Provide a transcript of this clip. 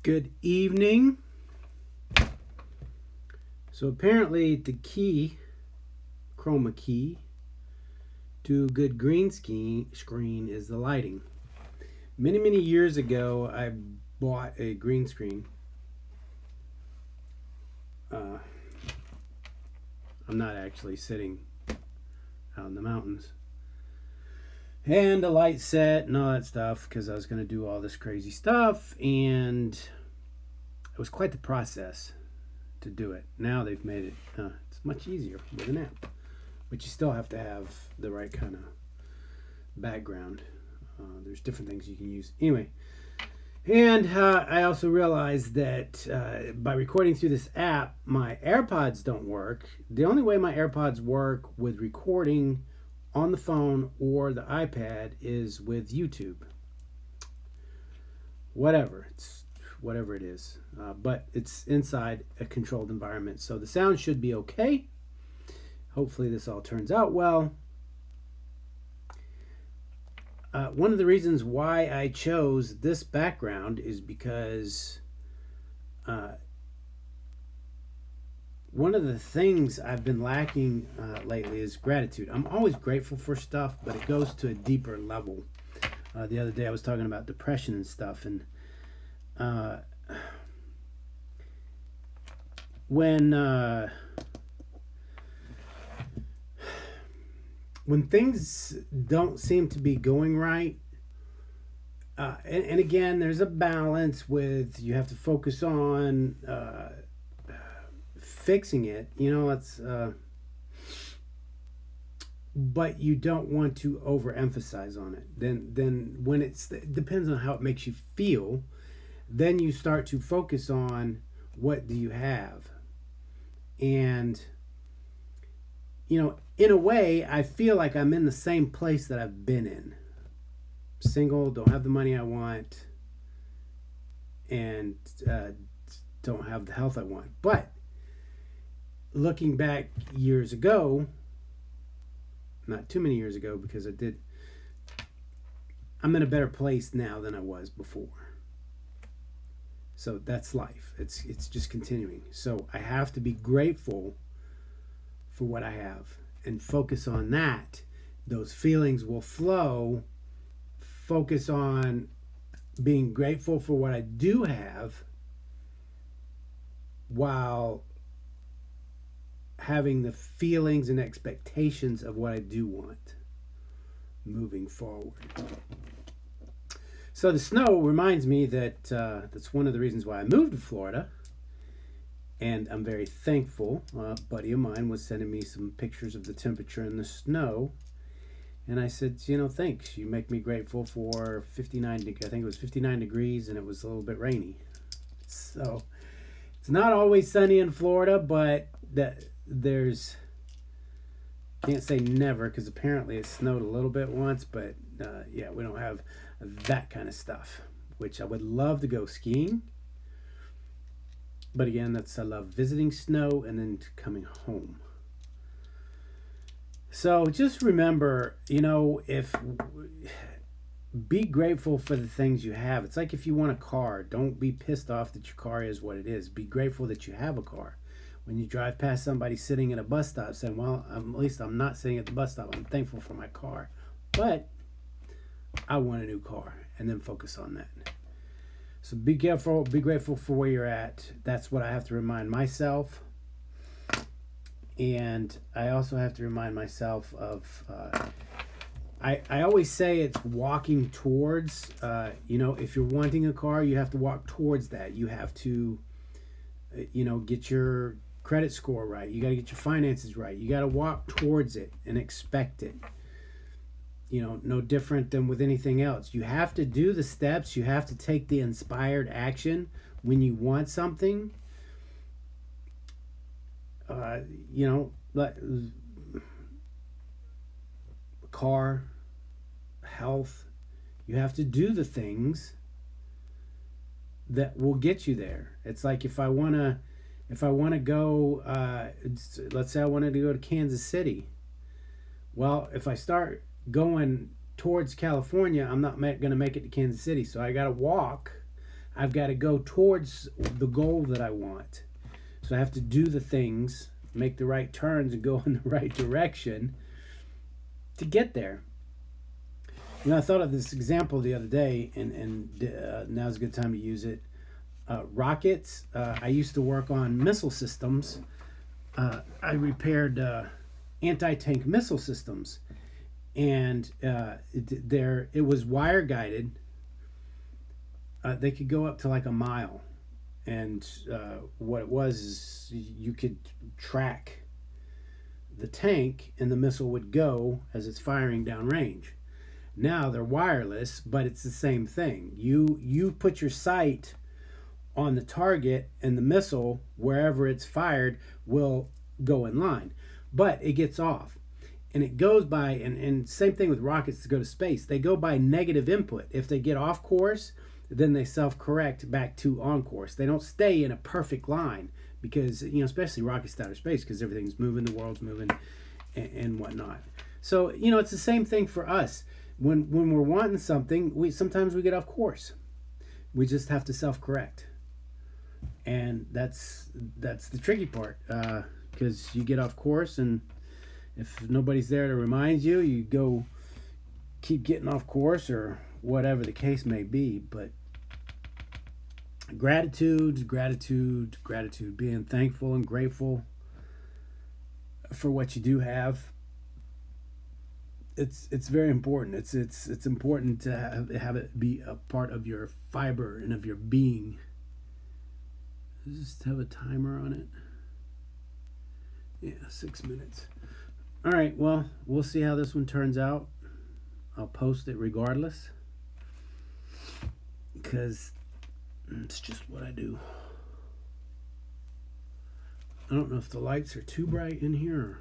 Good evening. So apparently the key, chroma key, to a good screen is the lighting. Many years ago, I bought a green screen. Uh, I'm not actually sitting out in the mountains. And a light set and all that stuff because I was going to do all this crazy stuff. And it was quite the process to do it. Now they've made it, it's much easier with an app. But you still have to have the right kind of background. There's different things you can use. Anyway, and I also realized that by recording through this app, my AirPods don't work. The only way my AirPods work with recording on the phone or the iPad is with YouTube. Whatever it is, but it's inside a controlled environment, so the sound should be okay. Hopefully, this all turns out well. One of the reasons why I chose this background is because uh, one of the things I've been lacking lately is gratitude. I'm always grateful for stuff, but it goes to a deeper level. The other day I was talking about depression and stuff, and uh, when when things don't seem to be going right, and again, there's a balance with you have to focus on fixing it. It's but you don't want to overemphasize on it. Then when it depends on how it makes you feel, then you start to focus on what do you have, and in a way, I feel like I'm in the same place that I've been in. Single, don't have the money I want, and don't have the health I want. But looking back years ago, not too many years ago, because I'm in a better place now than I was before. So that's life. It's just continuing. So I have to be grateful for what I have and focus on that. Those feelings will flow. Focus on being grateful for what I do have while having the feelings and expectations of what I do want moving forward. So the snow reminds me that that's one of the reasons why I moved to Florida. And I'm very thankful. A buddy of mine was sending me some pictures of the temperature and the snow. And I said, thanks. You make me grateful for 59. I think it was 59 degrees and it was a little bit rainy. So it's not always sunny in Florida, but there's, can't say never because apparently it snowed a little bit once, but yeah, we don't have that kind of stuff, which I would love to go skiing. But again, I love visiting snow and then coming home. So just remember, if be grateful for the things you have. It's like if you want a car, don't be pissed off that your car is what it is. Be grateful that you have a car. When you drive past somebody sitting at a bus stop saying, well, at least I'm not sitting at the bus stop. I'm thankful for my car. But I want a new car, and then focus on that. So be careful, be grateful for where you're at. That's what I have to remind myself. And I also have to remind myself of, I always say it's walking towards, if you're wanting a car, you have to walk towards that. You have to, get your credit score right. You got to get your finances right. You got to walk towards it and expect it. No different than with anything else. You have to do the steps. You have to take the inspired action when you want something. Like car, health. You have to do the things that will get you there. It's like if I wanna go, let's say I wanted to go to Kansas City. Well, if I start going towards California, I'm not going to make it to Kansas City. So I got to walk. I've got to go towards the goal that I want. So I have to do the things, make the right turns, and go in the right direction to get there. You know, I thought of this example the other day, and now's a good time to use it. Rockets. I used to work on missile systems. I repaired anti-tank missile systems, and it was wire guided. They could go up to like a mile, and what it was is you could track the tank, and the missile would go as it's firing downrange. Now they're wireless, but it's the same thing. You put your sight on the target, and the missile, wherever it's fired, will go in line. But it gets off. And it goes by, and same thing with rockets to go to space. They go by negative input. If they get off course, then they self-correct back to on course. They don't stay in a perfect line because, you know, especially rockets to outer space, because everything's moving, the world's moving, and whatnot. So, you know, it's the same thing for us. When we're wanting something, sometimes we get off course. We just have to self-correct. And that's the tricky part, because you get off course, and if nobody's there to remind you, you go keep getting off course or whatever the case may be. But gratitude, being thankful and grateful for what you do have. It's very important. It's important to have it be a part of your fiber and of your being. Just have a timer on it. Yeah, 6 minutes. All right, well, we'll see how this one turns out. I'll post it regardless, because it's just what I do. I don't know if the lights are too bright in here or